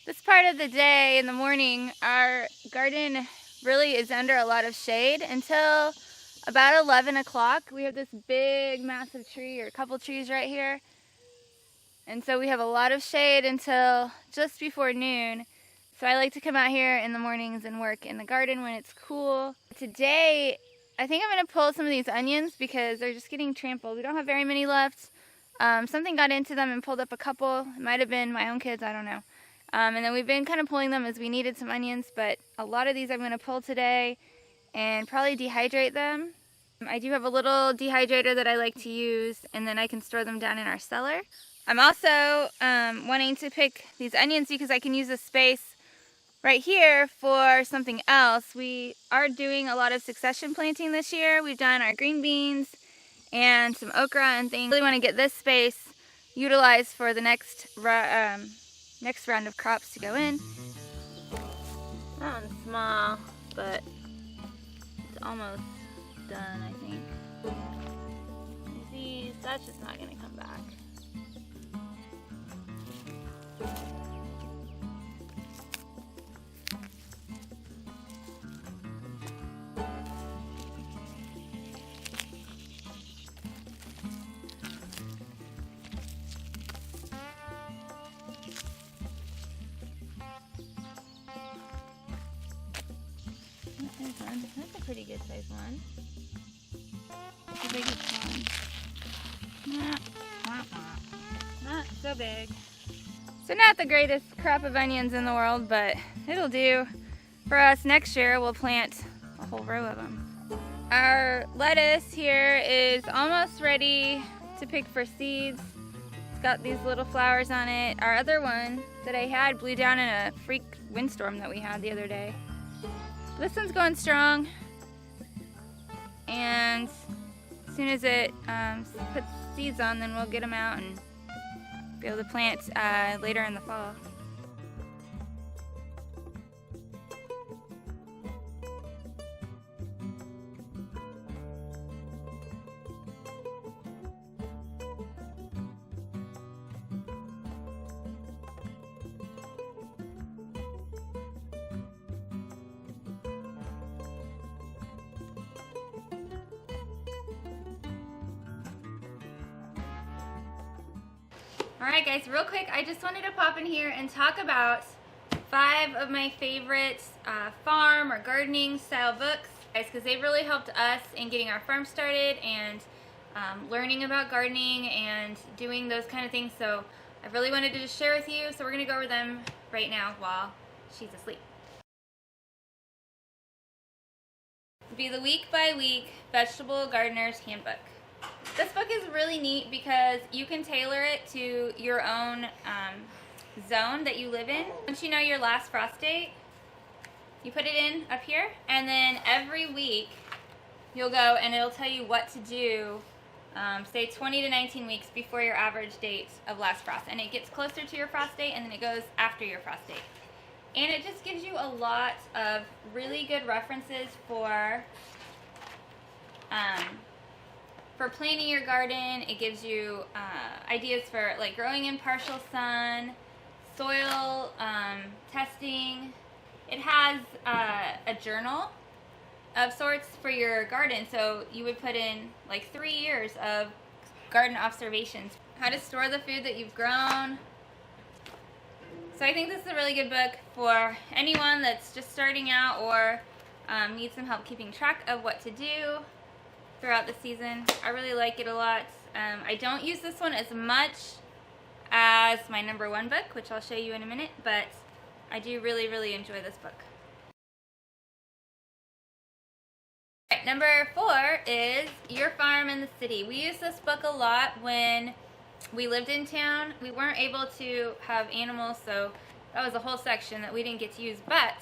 This part of the day in the morning, our garden really is under a lot of shade until about 11 o'clock. We have this big, massive tree, or a couple trees right here. And so we have a lot of shade until just before noon. So I like to come out here in the mornings and work in the garden when it's cool. Today, I think I'm going to pull some of these onions because they're just getting trampled. We don't have very many left. Something got into them and pulled up a couple. It might have been my own kids, I don't know. And then we've been kind of pulling them as we needed some onions, but a lot of these I'm going to pull today and probably dehydrate them. I do have a little dehydrator that I like to use, and then I can store them down in our cellar. I'm also wanting to pick these onions because I can use this space right here for something else. We are doing a lot of succession planting this year. We've done our green beans and some okra and things. I really want to get this space utilized for the next round of crops to go in. That one's small, but it's almost done, I think. These, that's just not going to come back. There's one. That's a pretty good sized one. That's the biggest one. Not so big. So not the greatest crop of onions in the world, but it'll do for us. Next year we'll plant a whole row of them. Our lettuce here is almost ready to pick for seeds. It's got these little flowers on it. Our other one that I had blew down in a freak windstorm that we had the other day. This one's going strong, and as soon as it puts seeds on, then we'll get them out and be able to plant later in the fall. Alright guys, real quick, I just wanted to pop in here and talk about 5 of my favorite farm or gardening style books, guys, because they've really helped us in getting our farm started and learning about gardening and doing those kind of things. So I really wanted to just share with you, so we're going to go over them right now while she's asleep. It'll be the week by week Vegetable Gardener's Handbook. This book is really neat because you can tailor it to your own zone that you live in. Once you know your last frost date, you put it in up here, and then every week you'll go and it'll tell you what to do, say 20 to 19 weeks before your average date of last frost. And it gets closer to your frost date, and then it goes after your frost date. And it just gives you a lot of really good references for planting your garden. It gives you ideas for like growing in partial sun, soil testing. It has a journal of sorts for your garden, so you would put in like 3 years of garden observations, how to store the food that you've grown. So I think this is a really good book for anyone that's just starting out or needs some help keeping track of what to do throughout the season. I really like it a lot. I don't use this one as much as my #1 book, which I'll show you in a minute, but I do really, really enjoy this book. All right, #4 is Your Farm in the City. We used this book a lot when we lived in town. We weren't able to have animals, so that was a whole section that we didn't get to use, but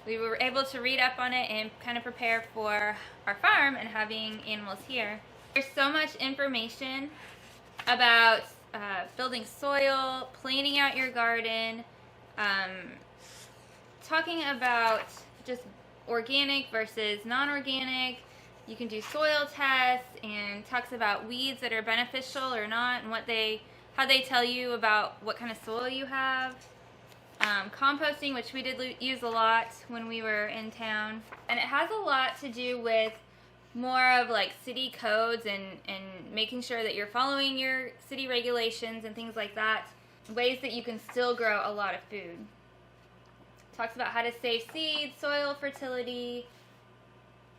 we were able to read up on it and kind of prepare for our farm and having animals here. There's so much information about building soil, planning out your garden, talking about just organic versus non-organic. You can do soil tests, and talks about weeds that are beneficial or not, and how they tell you about what kind of soil you have. composting, which we did use a lot when we were in town. And it has a lot to do with more of like city codes and making sure that you're following your city regulations and things like that. Ways that you can still grow a lot of food. Talks about how to save seeds, soil fertility,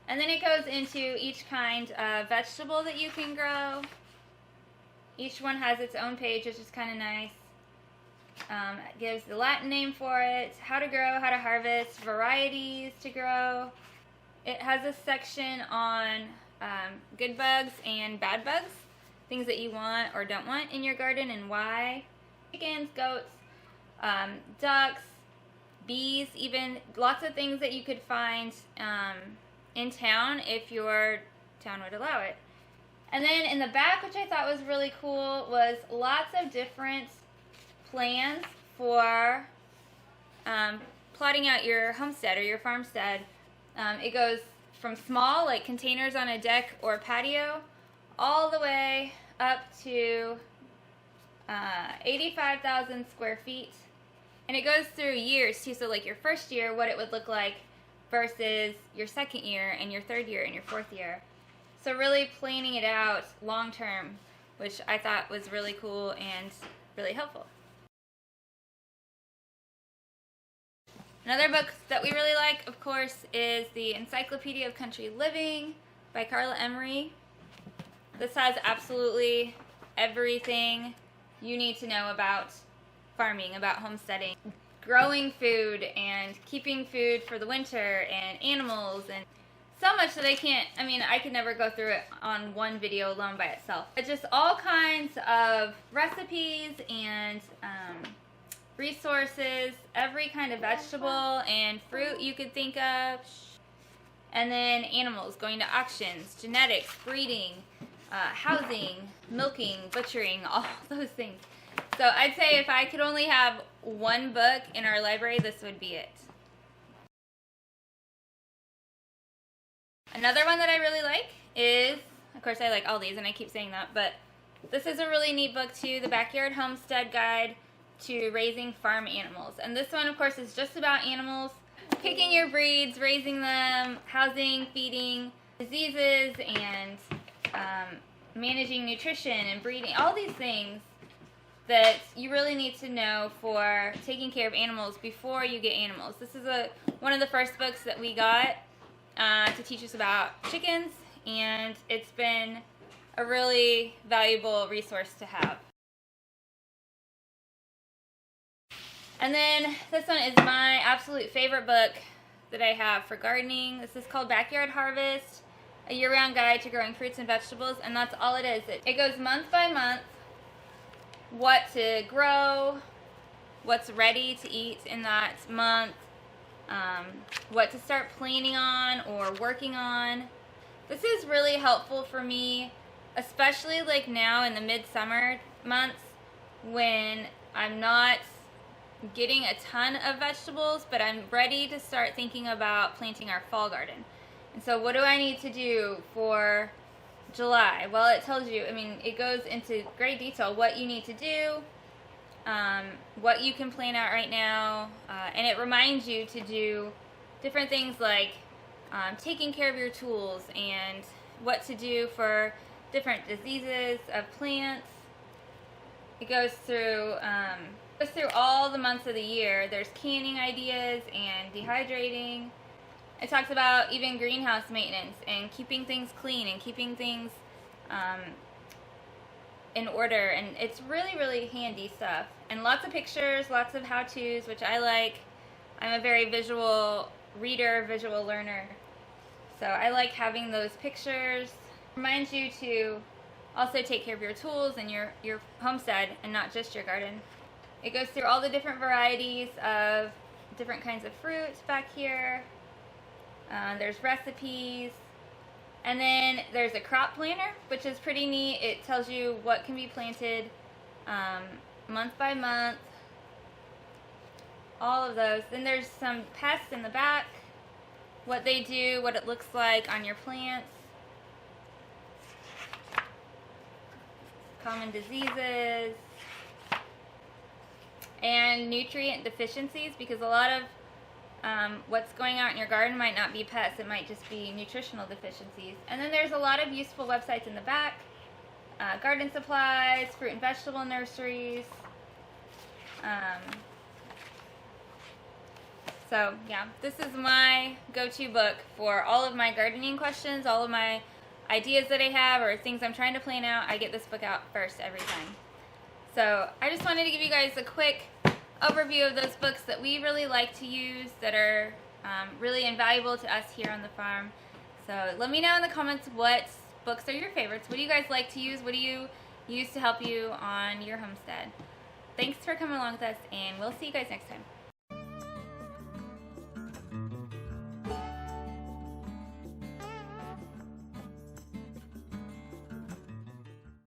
and then it goes into each kind of vegetable that you can grow. Each one has its own page, which is kind of nice. It gives the Latin name for it, how to grow, how to harvest, varieties to grow. It has a section on good bugs and bad bugs, things that you want or don't want in your garden and why. Chickens, goats, ducks, bees, even lots of things that you could find in town if your town would allow it. And then in the back, which I thought was really cool, was lots of different plans for plotting out your homestead or your farmstead. It goes from small, like containers on a deck or patio, all the way up to 85,000 square feet. And it goes through years too, so like your first year, what it would look like versus your second year and your third year and your fourth year. So really planning it out long term, which I thought was really cool and really helpful. Another book that we really like, of course, is the Encyclopedia of Country Living by Carla Emery. This has absolutely everything you need to know about farming, about homesteading, growing food and keeping food for the winter and animals, and so much that I could never go through it on one video alone by itself. But just all kinds of recipes and resources, every kind of vegetable and fruit you could think of, and then animals, going to auctions, genetics, breeding, housing, milking, butchering, all those things. So I'd say if I could only have one book in our library, this would be it. Another one that I really like is, of course I like all these and I keep saying that, but this is a really neat book too, The Backyard Homestead Guide to Raising Farm Animals. And this one, of course, is just about animals, picking your breeds, raising them, housing, feeding, diseases, and managing nutrition and breeding, all these things that you really need to know for taking care of animals before you get animals. This is one of the first books that we got to teach us about chickens, and it's been a really valuable resource to have. And then this one is my absolute favorite book that I have for gardening. This is called Backyard Harvest, a year-round guide to growing fruits and vegetables, and that's all it is. It goes month by month, what to grow, what's ready to eat in that month, what to start planning on or working on. This is really helpful for me, especially like now in the midsummer months when I'm not getting a ton of vegetables, but I'm ready to start thinking about planting our fall garden. And so what do I need to do for July? Well, it tells you, it goes into great detail what you need to do, what you can plan out right now, and it reminds you to do different things like taking care of your tools and what to do for different diseases of plants. It goes through all the months of the year. There's canning ideas and dehydrating. It talks about even greenhouse maintenance and keeping things clean and keeping things in order, and it's really, really handy stuff. And lots of pictures, lots of how-tos, which I like. I'm a very visual reader, visual learner, so I like having those pictures. Reminds you to also take care of your tools and your homestead and not just your garden. It goes through all the different varieties of different kinds of fruits back here. There's recipes. And then there's a crop planner, which is pretty neat. It tells you what can be planted month by month. All of those. Then there's some pests in the back, what they do, what it looks like on your plants. Common diseases. and nutrient deficiencies, because a lot of what's going on in your garden might not be pests, it might just be nutritional deficiencies. And then there's a lot of useful websites in the back, garden supplies, fruit and vegetable nurseries. So yeah, this is my go-to book for all of my gardening questions, all of my ideas that I have or things I'm trying to plan out. I get this book out first every time. So I just wanted to give you guys a quick overview of those books that we really like to use, that are really invaluable to us here on the farm. So let me know in the comments what books are your favorites. What do you guys like to use? What do you use to help you on your homestead? Thanks for coming along with us, and we'll see you guys next time.